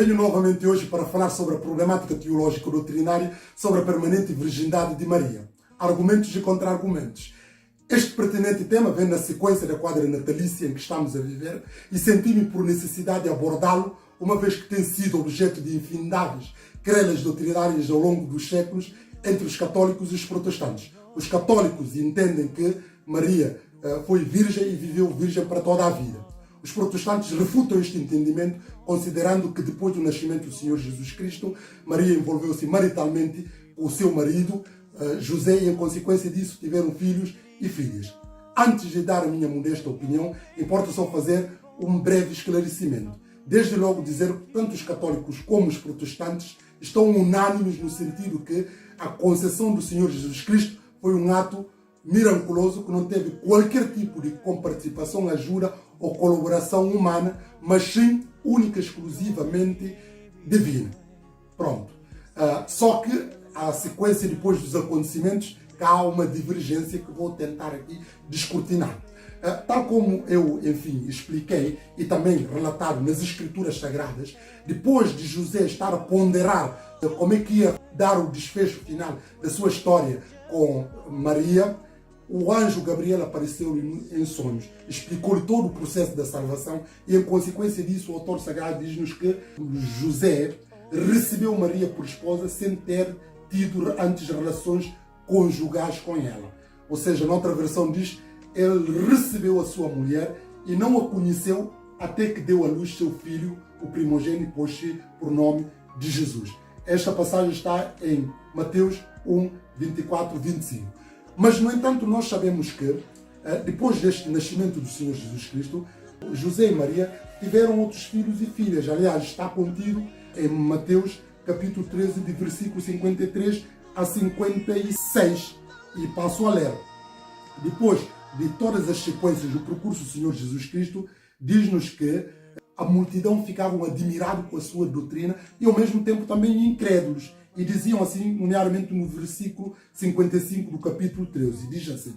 Venho novamente hoje para falar sobre a problemática teológica doutrinária sobre a permanente virgindade de Maria. Argumentos e contra-argumentos. Este pertinente tema vem na sequência da quadra natalícia em que estamos a viver e senti-me por necessidade de abordá-lo, uma vez que tem sido objeto de infindáveis querelhas doutrinárias ao longo dos séculos entre os católicos e os protestantes. Os católicos entendem que Maria foi virgem e viveu virgem para toda a vida. Os protestantes refutam este entendimento, considerando que depois do nascimento do Senhor Jesus Cristo, Maria envolveu-se maritalmente com o seu marido, José, e em consequência disso tiveram filhos e filhas. Antes de dar a minha modesta opinião, importa só fazer um breve esclarecimento. Desde logo dizer que tanto os católicos como os protestantes estão unânimes no sentido que a concepção do Senhor Jesus Cristo foi um ato miraculoso que não teve qualquer tipo de comparticipação, ajuda ou colaboração humana, mas sim única e exclusivamente divina. Pronto. Só que a sequência depois dos acontecimentos, que há uma divergência que vou tentar aqui descortinar. Tal como eu, enfim, expliquei e também relatado nas Escrituras Sagradas, depois de José estar a ponderar como é que ia dar o desfecho final da sua história com Maria, o anjo Gabriel apareceu-lhe em sonhos, explicou-lhe todo o processo da salvação e, em consequência disso, o autor sagrado diz-nos que José recebeu Maria por esposa sem ter tido antes relações conjugais com ela. Ou seja, noutra versão diz, ele recebeu a sua mulher e não a conheceu até que deu à luz seu filho, o primogênito, pôs-se por nome de Jesus. Esta passagem está em Mateus 1, 24, 25. Mas, no entanto, nós sabemos que, depois deste nascimento do Senhor Jesus Cristo, José e Maria tiveram outros filhos e filhas. Aliás, está contido em Mateus capítulo 13, de versículo 53 a 56. E passo a ler. Depois de todas as sequências do percurso do Senhor Jesus Cristo, diz-nos que a multidão ficavam admirados com a sua doutrina e, ao mesmo tempo, também incrédulos. E diziam assim, nomeadamente no versículo 55 do capítulo 13, diz assim: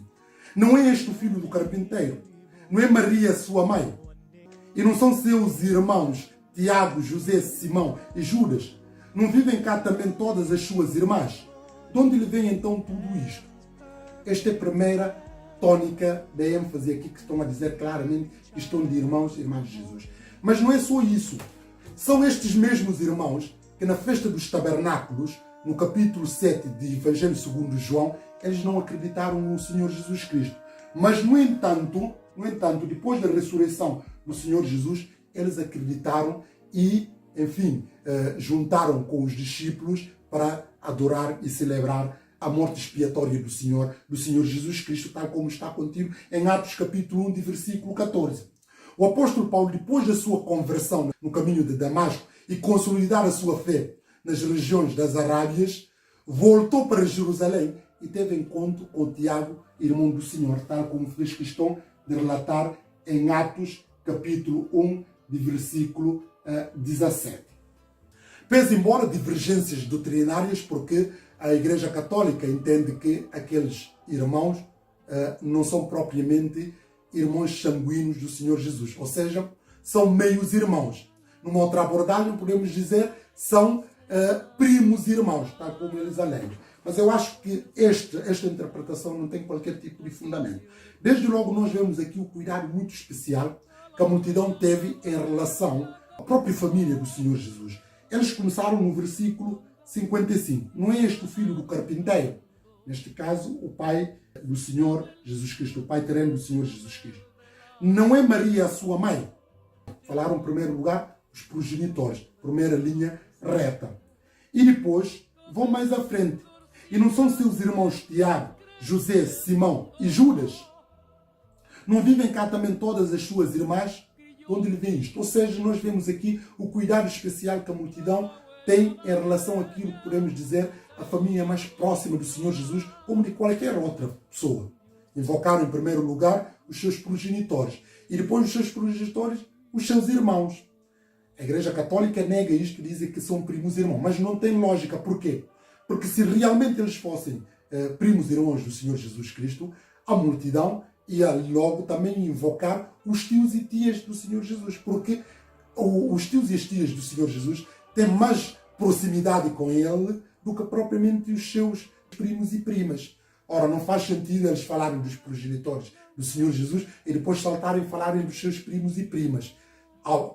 não é este o filho do carpinteiro? Não é Maria sua mãe? E não são seus irmãos Tiago, José, Simão e Judas? Não vivem cá também todas as suas irmãs? De onde lhe vem então tudo isto? Esta é a primeira tônica da ênfase aqui que estão a dizer claramente que estão de irmãos e irmãs de Jesus. Mas não é só isso. São estes mesmos irmãos que na festa dos tabernáculos, no capítulo 7 de Evangelho segundo João, eles não acreditaram no Senhor Jesus Cristo. Mas, no entanto, depois da ressurreição do Senhor Jesus, eles acreditaram e, enfim, juntaram com os discípulos para adorar e celebrar a morte expiatória do Senhor Jesus Cristo, tal como está contido em Atos capítulo 1, de versículo 14. O apóstolo Paulo, depois da sua conversão no caminho de Damasco, e consolidar a sua fé nas regiões das Arábias, voltou para Jerusalém e teve encontro com Tiago, irmão do Senhor, tal como fez questão de relatar em Atos, capítulo 1, de versículo 17. Pese embora divergências doutrinárias, porque a Igreja Católica entende que aqueles irmãos não são propriamente irmãos sanguíneos do Senhor Jesus, ou seja, são meios irmãos. Numa outra abordagem, podemos dizer, são primos irmãos, tal como eles alegam. Mas eu acho que esta interpretação não tem qualquer tipo de fundamento. Desde logo nós vemos aqui o cuidado muito especial que a multidão teve em relação à própria família do Senhor Jesus. Eles começaram no versículo 55. Não é este o filho do carpinteiro? Neste caso, o pai do Senhor Jesus Cristo, o pai terreno do Senhor Jesus Cristo. Não é Maria a sua mãe? Falaram, em primeiro lugar, os progenitores, primeira linha reta. E depois vão mais à frente. E não são seus irmãos Tiago, José, Simão e Judas? Não vivem cá também todas as suas irmãs? De onde lhe vem isto? Ou seja, nós vemos aqui o cuidado especial que a multidão tem em relação àquilo que podemos dizer a família mais próxima do Senhor Jesus, como de qualquer outra pessoa. Invocaram em primeiro lugar os seus progenitores. E depois dos seus progenitores, os seus irmãos. A Igreja Católica nega isto e diz que são primos irmãos. Mas não tem lógica. Porquê? Porque se realmente eles fossem primos irmãos do Senhor Jesus Cristo, a multidão ia logo também invocar os tios e tias do Senhor Jesus. Porque os tios e as tias do Senhor Jesus tem mais proximidade com ele do que propriamente os seus primos e primas. Ora, não faz sentido eles falarem dos progenitores do Senhor Jesus e depois saltarem e falarem dos seus primos e primas.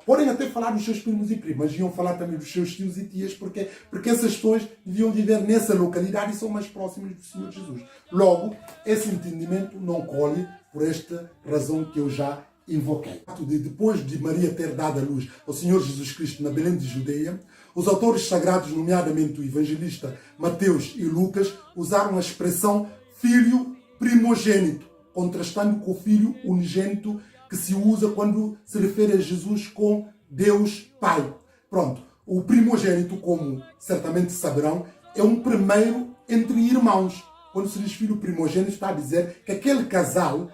Podem até falar dos seus primos e primas, iam falar também dos seus tios e tias, porque essas pessoas deviam viver nessa localidade e são mais próximas do Senhor Jesus. Logo, esse entendimento não colhe por esta razão que eu já invoquei. Depois de Maria ter dado a luz ao Senhor Jesus Cristo na Belém de Judeia, os autores sagrados, nomeadamente o evangelista Mateus e Lucas, usaram a expressão filho primogênito, contrastando com o filho unigênito que se usa quando se refere a Jesus com Deus Pai. Pronto, o primogênito, como certamente saberão, é um primeiro entre irmãos. Quando se diz filho primogênito, está a dizer que aquele casal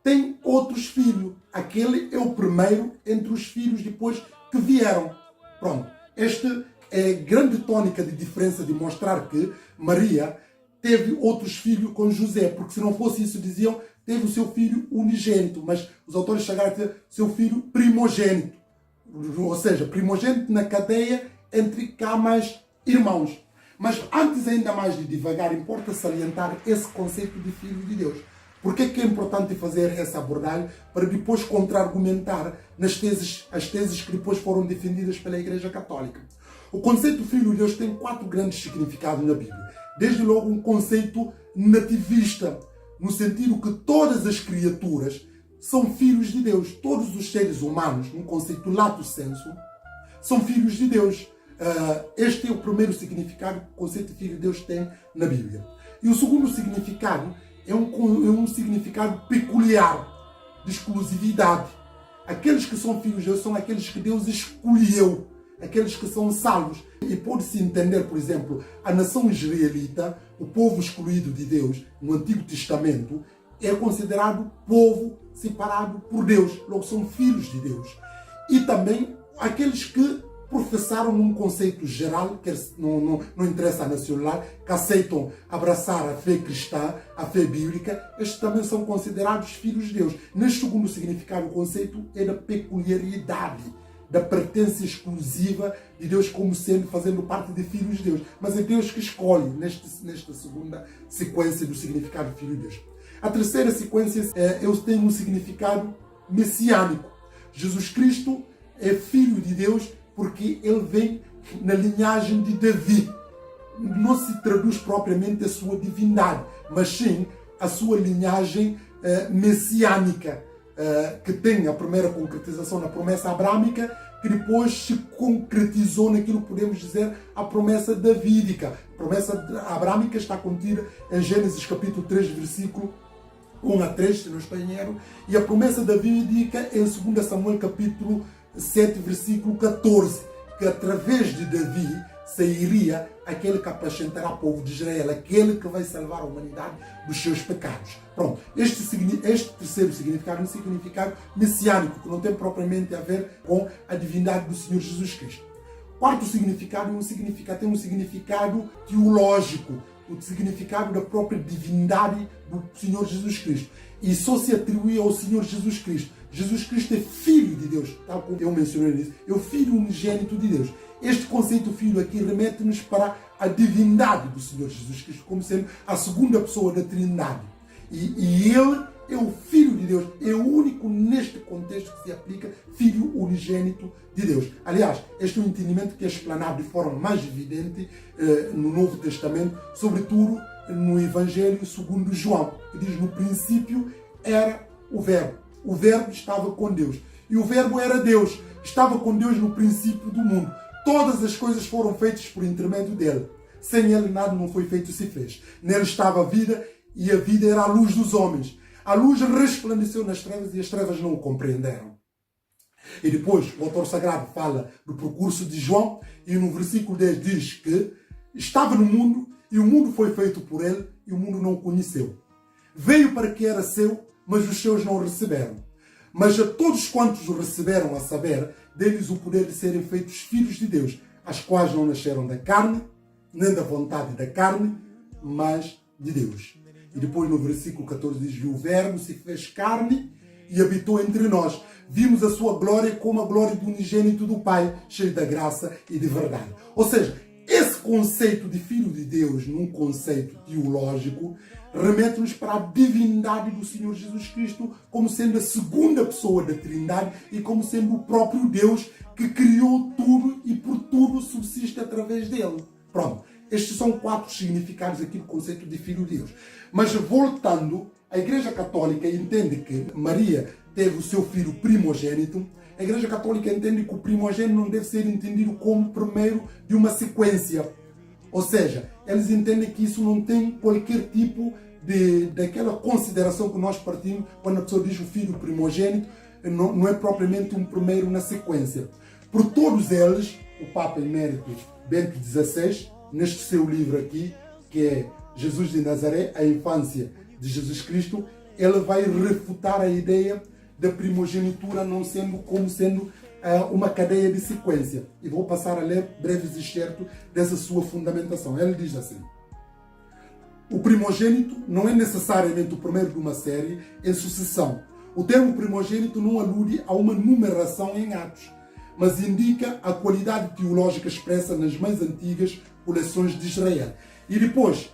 tem outros filhos. Aquele é o primeiro entre os filhos depois que vieram. Pronto, esta é a grande tônica de diferença de mostrar que Maria teve outros filhos com José, porque se não fosse isso, diziam, teve o seu filho unigênito, mas os autores chegaram a dizer seu filho primogênito. Ou seja, primogênito na cadeia entre cá mais irmãos. Mas antes ainda mais de divagar, importa salientar esse conceito de filho de Deus. Por que é importante fazer essa abordagem? Para depois contra-argumentar as teses que depois foram defendidas pela Igreja Católica. O conceito de filho de Deus tem 4 grandes significados na Bíblia. Desde logo um conceito nativista, no sentido que todas as criaturas são filhos de Deus. Todos os seres humanos, num conceito lato sensu, são filhos de Deus. Este é o primeiro significado que o conceito de filho de Deus tem na Bíblia. E o segundo significado é um significado peculiar, de exclusividade. Aqueles que são filhos de Deus são aqueles que Deus escolheu, aqueles que são salvos. E pode-se entender, por exemplo, a nação israelita, o povo excluído de Deus, no Antigo Testamento, é considerado povo separado por Deus. Logo, são filhos de Deus. E também aqueles que professaram num conceito geral, que não interessa a nacionalidade, que aceitam abraçar a fé cristã, a fé bíblica, estes também são considerados filhos de Deus. Neste segundo significado, o conceito é da peculiaridade, da pertença exclusiva de Deus como sendo, fazendo parte de filhos de Deus. Mas é Deus que escolhe nesta segunda sequência do significado de filho de Deus. A terceira sequência tem um significado messiânico. Jesus Cristo é filho de Deus porque ele vem na linhagem de Davi. Não se traduz propriamente a sua divindade, mas sim a sua linhagem messiânica, que tem a primeira concretização na promessa abrâmica, que depois se concretizou naquilo que podemos dizer a promessa davídica. A promessa abrâmica está contida em Gênesis capítulo 3, versículo 1 a 3, se não estou em erro, e a promessa davídica em 2 Samuel capítulo 7, versículo 14, que através de Davi sairia aquele que apacentará o povo de Israel, aquele que vai salvar a humanidade dos seus pecados. Pronto, este terceiro significado é um significado messiânico, que não tem propriamente a ver com a divindade do Senhor Jesus Cristo. Quarto significado tem um significado teológico, o significado da própria divindade do Senhor Jesus Cristo. E só se atribui ao Senhor Jesus Cristo. Jesus Cristo é filho de Deus, tal como eu mencionei nisso. É o filho unigênito de Deus. Este conceito filho aqui remete-nos para a divindade do Senhor Jesus Cristo, como sendo a segunda pessoa da Trindade. E ele é o filho de Deus, é o único neste contexto que se aplica filho unigênito de Deus. Aliás, este é um entendimento que é explanado de forma mais evidente no Novo Testamento, sobretudo no Evangelho segundo João, que diz: no princípio era o Verbo. O Verbo estava com Deus. E o Verbo era Deus. Estava com Deus no princípio do mundo. Todas as coisas foram feitas por intermédio dele. Sem ele nada não foi feito, se fez. Nele estava a vida e a vida era a luz dos homens. A luz resplandeceu nas trevas e as trevas não o compreenderam. E depois o autor sagrado fala do percurso de João e no versículo 10 diz que estava no mundo e o mundo foi feito por ele e o mundo não o conheceu. Veio para que era seu, mas os seus não o receberam. Mas a todos quantos o receberam, a saber, deles o poder de serem feitos filhos de Deus, as quais não nasceram da carne, nem da vontade da carne, mas de Deus. E depois no versículo 14 diz: e o Verbo se fez carne e habitou entre nós. Vimos a sua glória como a glória do unigênito do Pai, cheio da graça e de verdade. Ou seja, esse conceito de Filho de Deus, num conceito teológico, remete-nos para a divindade do Senhor Jesus Cristo como sendo a segunda pessoa da Trindade e como sendo o próprio Deus que criou tudo e por tudo subsiste através dele. Pronto, estes são 4 significados aqui do conceito de Filho de Deus. Mas voltando, a Igreja Católica entende que Maria teve o seu filho primogênito. A Igreja Católica entende que o primogênito não deve ser entendido como primeiro de uma sequência. Ou seja, eles entendem que isso não tem qualquer tipo daquela consideração que nós partimos quando a pessoa diz o filho primogênito, não é propriamente um primeiro na sequência. Por todos eles, o Papa Emérito Bento XVI, neste seu livro aqui, que é Jesus de Nazaré, a infância de Jesus Cristo, ele vai refutar a ideia da primogenitura não sendo como sendo uma cadeia de sequência. E vou passar a ler breves excertos dessa sua fundamentação. Ele diz assim: o primogênito não é necessariamente o primeiro de uma série em sucessão. O termo primogênito não alude a uma numeração em atos, mas indica a qualidade teológica expressa nas mais antigas coleções de Israel. E depois,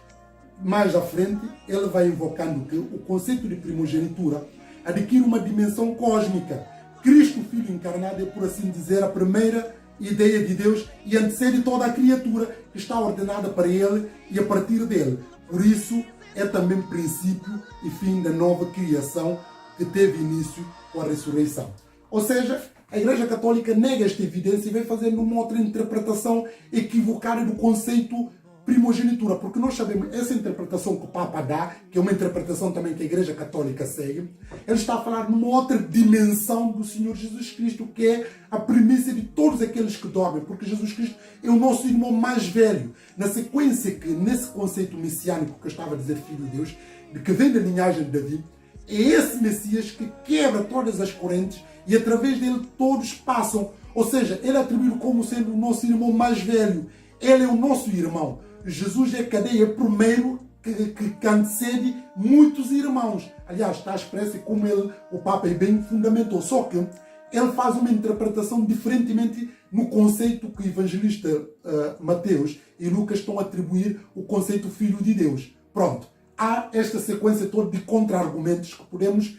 mais à frente, ele vai invocando que o conceito de primogenitura adquire uma dimensão cósmica. Cristo, Filho encarnado, é, por assim dizer, a primeira ideia de Deus e antecede toda a criatura que está ordenada para ele e a partir dele. Por isso, é também princípio e fim da nova criação que teve início com a ressurreição. Ou seja, a Igreja Católica nega esta evidência e vem fazendo uma outra interpretação equivocada do conceito primogenitura, porque nós sabemos essa interpretação que o Papa dá, que é uma interpretação também que a Igreja Católica segue, ele está a falar numa outra dimensão do Senhor Jesus Cristo, que é a primícia de todos aqueles que dormem, porque Jesus Cristo é o nosso irmão mais velho. Na sequência que, nesse conceito messiânico que eu estava a dizer, Filho de Deus, de que vem da linhagem de Davi, é esse Messias que quebra todas as correntes e através dele todos passam. Ou seja, ele é atribuído como sendo o nosso irmão mais velho. Ele é o nosso irmão. Jesus é a cadeia primeiro que antecede muitos irmãos. Aliás, está expresso como o Papa bem fundamentou. Só que ele faz uma interpretação diferentemente no conceito que o evangelista Mateus e Lucas estão a atribuir o conceito Filho de Deus. Pronto. Há esta sequência toda de contra-argumentos que podemos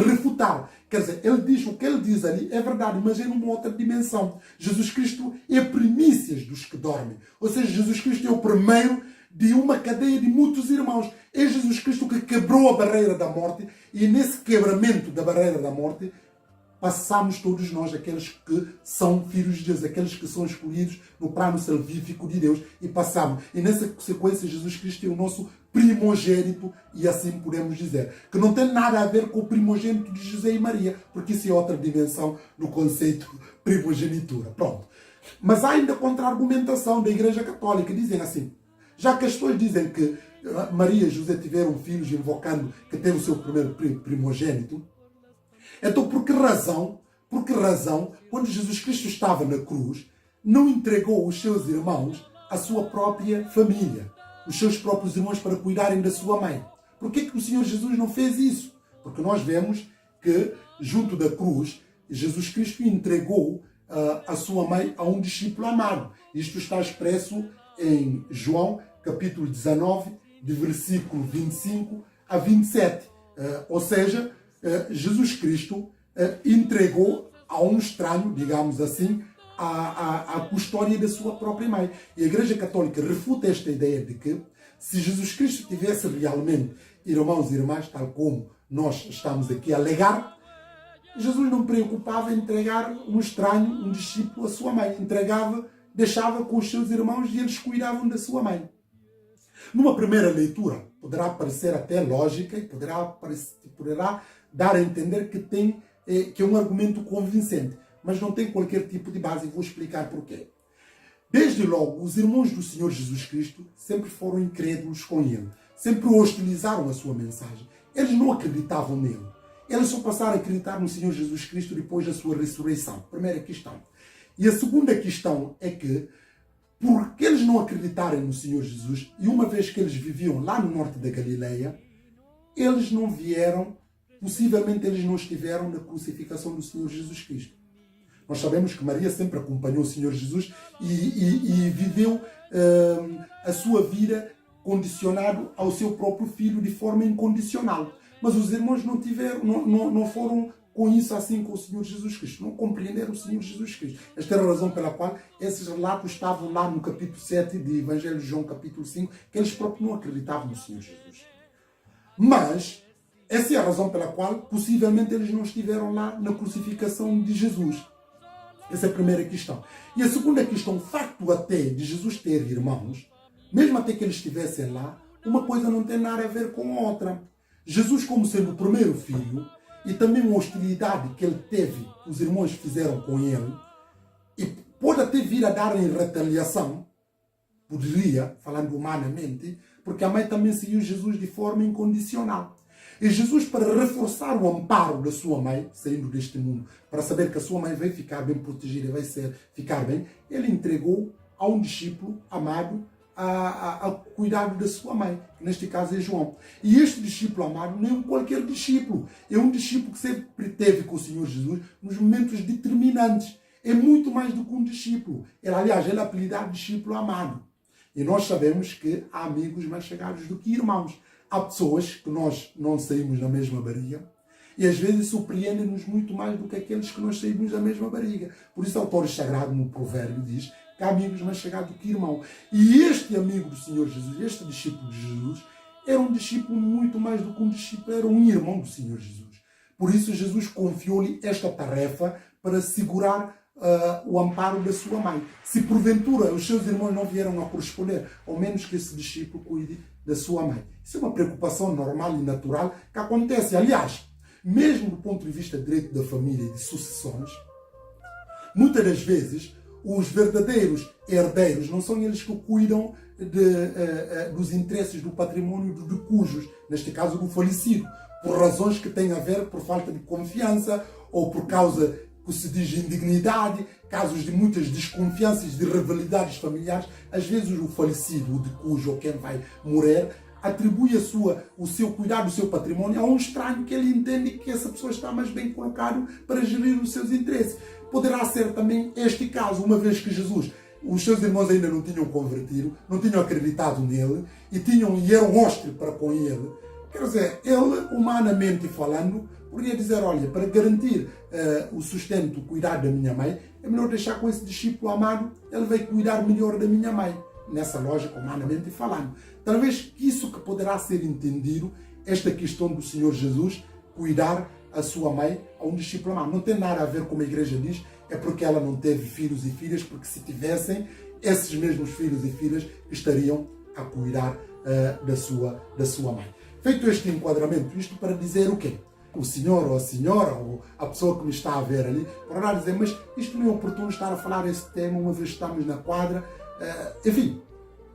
refutar. Quer dizer, ele diz o que ele diz ali é verdade, mas é numa outra dimensão. Jesus Cristo é primícias dos que dormem. Ou seja, Jesus Cristo é o primeiro de uma cadeia de muitos irmãos. É Jesus Cristo que quebrou a barreira da morte e nesse quebramento da barreira da morte passamos todos nós, aqueles que são filhos de Deus, aqueles que são escolhidos no plano salvífico de Deus e passamos. E nessa sequência Jesus Cristo é o nosso primogênito e assim podemos dizer. Que não tem nada a ver com o primogênito de José e Maria, porque isso é outra dimensão no conceito primogenitura. Pronto. Mas há ainda contra-argumentação da Igreja Católica. Dizem assim, já que as pessoas dizem que Maria e José tiveram filhos invocando que teve o seu primeiro primogênito, então por que razão, quando Jesus Cristo estava na cruz, não entregou os seus irmãos à sua própria família, os seus próprios irmãos para cuidarem da sua mãe? Por que o Senhor Jesus não fez isso? Porque nós vemos que, junto da cruz, Jesus Cristo entregou a sua mãe a um discípulo amado. Isto está expresso em João, capítulo 19, de versículo 25 a 27. Ou seja, Jesus Cristo entregou a um estranho, digamos assim, a custódia da sua própria mãe. E a Igreja Católica refuta esta ideia de que se Jesus Cristo tivesse realmente irmãos e irmãs, tal como nós estamos aqui a alegar, Jesus não preocupava em entregar um estranho, um discípulo, a sua mãe. Deixava com os seus irmãos e eles cuidavam da sua mãe. Numa primeira leitura, poderá parecer até lógica e poderá dar a entender que é um argumento convincente, mas não tem qualquer tipo de base e vou explicar porquê. Desde logo, os irmãos do Senhor Jesus Cristo sempre foram incrédulos com ele, sempre hostilizaram a sua mensagem. Eles não acreditavam nele. Eles só passaram a acreditar no Senhor Jesus Cristo depois da sua ressurreição. Primeira questão. E a segunda questão é que, porque eles não acreditarem no Senhor Jesus, e uma vez que eles viviam lá no norte da Galileia, eles não vieram possivelmente eles não estiveram na crucificação do Senhor Jesus Cristo. Nós sabemos que Maria sempre acompanhou o Senhor Jesus e viveu a sua vida condicionado ao seu próprio filho de forma incondicional. Mas os irmãos não foram com isso assim com o Senhor Jesus Cristo. Não compreenderam o Senhor Jesus Cristo. Esta era a razão pela qual esses relatos estavam lá no capítulo 7 de Evangelho de João, capítulo 5, que eles próprios não acreditavam no Senhor Jesus. Mas essa é a razão pela qual possivelmente eles não estiveram lá na crucificação de Jesus. Essa é a primeira questão. E a segunda questão, o facto até de Jesus ter irmãos, mesmo até que eles estivessem lá, uma coisa não tem nada a ver com a outra. Jesus, como sendo o primeiro filho, e também uma hostilidade que ele teve, os irmãos fizeram com ele, e pode até vir a dar em retaliação, poderia, falando humanamente, porque a mãe também seguiu Jesus de forma incondicional. E Jesus, para reforçar o amparo da sua mãe, saindo deste mundo, para saber que a sua mãe vai ficar bem protegida, vai ficar bem, ele entregou a um discípulo amado ao cuidado da sua mãe, que neste caso é João. E este discípulo amado não é um qualquer discípulo, é um discípulo que sempre teve com o Senhor Jesus nos momentos determinantes. É muito mais do que um discípulo. Aliás, ele é apelidado discípulo amado. E nós sabemos que há amigos mais chegados do que irmãos. Há pessoas que nós não saímos da mesma barriga e às vezes surpreendem-nos muito mais do que aqueles que nós saímos da mesma barriga. Por isso o autor sagrado no provérbio diz que há amigos mais chegados do que irmão. E este amigo do Senhor Jesus, este discípulo de Jesus, era um discípulo muito mais do que um discípulo, era um irmão do Senhor Jesus. Por isso Jesus confiou-lhe esta tarefa para segurar o amparo da sua mãe. Se porventura os seus irmãos não vieram a corresponder, ao menos que esse discípulo cuide da sua mãe. Isso é uma preocupação normal e natural que acontece. Aliás, mesmo do ponto de vista de direito da família e de sucessões, muitas das vezes os verdadeiros herdeiros não são eles que cuidam dos interesses do patrimônio de cujos, neste caso do falecido, por razões que têm a ver por falta de confiança ou por causa que se diz indignidade, casos de muitas desconfianças, de rivalidades familiares. Às vezes o falecido, o de cujo ou quem vai morrer, atribui o seu cuidado, o seu patrimônio a um estranho que ele entende que essa pessoa está mais bem colocado para gerir os seus interesses. Poderá ser também este caso, uma vez que Jesus, os seus irmãos ainda não tinham convertido, não tinham acreditado nele e eram hostis para com ele. Quer dizer, ele, humanamente falando, poderia dizer, olha, para garantir o sustento, o cuidado da minha mãe, é melhor deixar com esse discípulo amado, ele vai cuidar melhor da minha mãe. Nessa lógica, humanamente falando. Talvez isso que poderá ser entendido, esta questão do Senhor Jesus, cuidar a sua mãe a um discípulo amado. Não tem nada a ver com a igreja diz, é porque ela não teve filhos e filhas, porque se tivessem, esses mesmos filhos e filhas estariam a cuidar da sua mãe. Feito este enquadramento, isto para dizer o quê? O senhor ou a senhora, ou a pessoa que me está a ver ali, para dizer, mas isto não é oportuno estar a falar esse tema, uma vez que estamos na quadra. Enfim,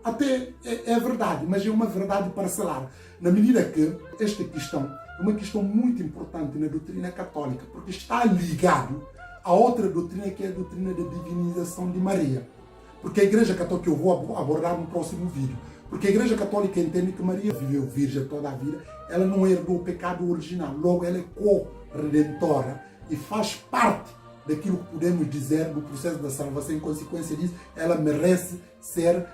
até é verdade, mas é uma verdade parcelar. Na medida que esta questão é uma questão muito importante na doutrina católica, porque está ligado a outra doutrina, que é a doutrina da divinização de Maria. Porque a Igreja Católica, eu vou abordar no próximo vídeo, porque a Igreja Católica entende que Maria viveu virgem toda a vida, ela não herdou o pecado original, logo ela é co-redentora e faz parte daquilo que podemos dizer do processo da salvação. Em consequência disso, ela merece ser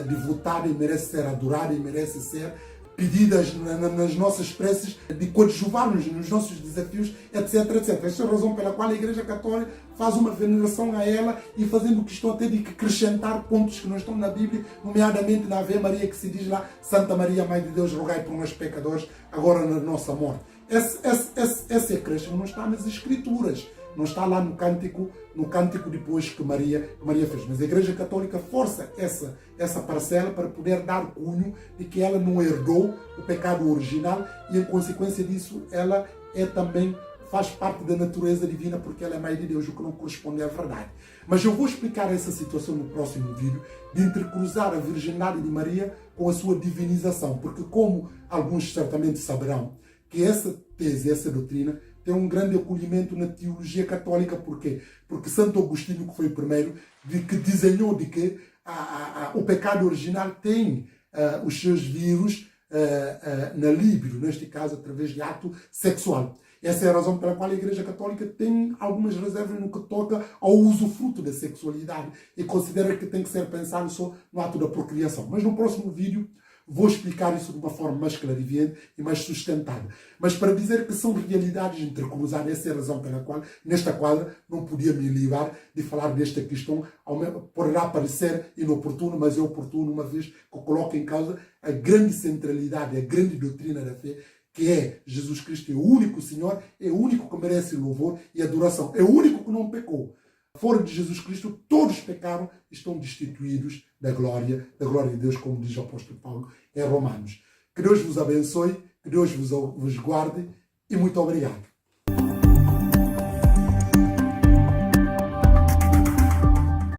devotada, e merece ser adorada, e merece ser pedidas nas nossas preces, de coadjuvar-nos nos nossos desafios, etc, etc. Esta é a razão pela qual a Igreja Católica faz uma veneração a ela e fazendo questão até de acrescentar pontos que não estão na Bíblia, nomeadamente na Ave Maria, que se diz lá, Santa Maria, Mãe de Deus, rogai por nós pecadores, agora na nossa morte. Esse acréscimo não está nas Escrituras. Não está lá no cântico depois que Maria fez. Mas a Igreja Católica força essa parcela para poder dar cunho de que ela não herdou o pecado original e, em consequência disso, ela também faz parte da natureza divina, porque ela é Mãe de Deus, o que não corresponde à verdade. Mas eu vou explicar essa situação no próximo vídeo, de intercruzar a virgindade de Maria com a sua divinização, porque, como alguns certamente saberão, que essa tese, essa doutrina, tem um grande acolhimento na teologia católica. Porquê? Porque Santo Agostinho, que foi o primeiro, que desenhou de que o pecado original tem os seus vírus na libido, neste caso através de ato sexual. Essa é a razão pela qual a Igreja Católica tem algumas reservas no que toca ao usufruto da sexualidade e considera que tem que ser pensado só no ato da procriação. Mas no próximo vídeo vou explicar isso de uma forma mais clarividente e mais sustentada. Mas para dizer que são realidades intercruzadas, essa é a razão pela qual, nesta quadra, não podia me livrar de falar desta questão. Poderá parecer inoportuno, mas é oportuno, uma vez que coloca em causa a grande centralidade, a grande doutrina da fé, que é Jesus Cristo é o único Senhor, é o único que merece louvor e adoração, é o único que não pecou. Fora de Jesus Cristo, todos pecaram e estão destituídos da glória de Deus, como diz o apóstolo Paulo em Romanos. Que Deus vos abençoe, que Deus vos guarde e muito obrigado.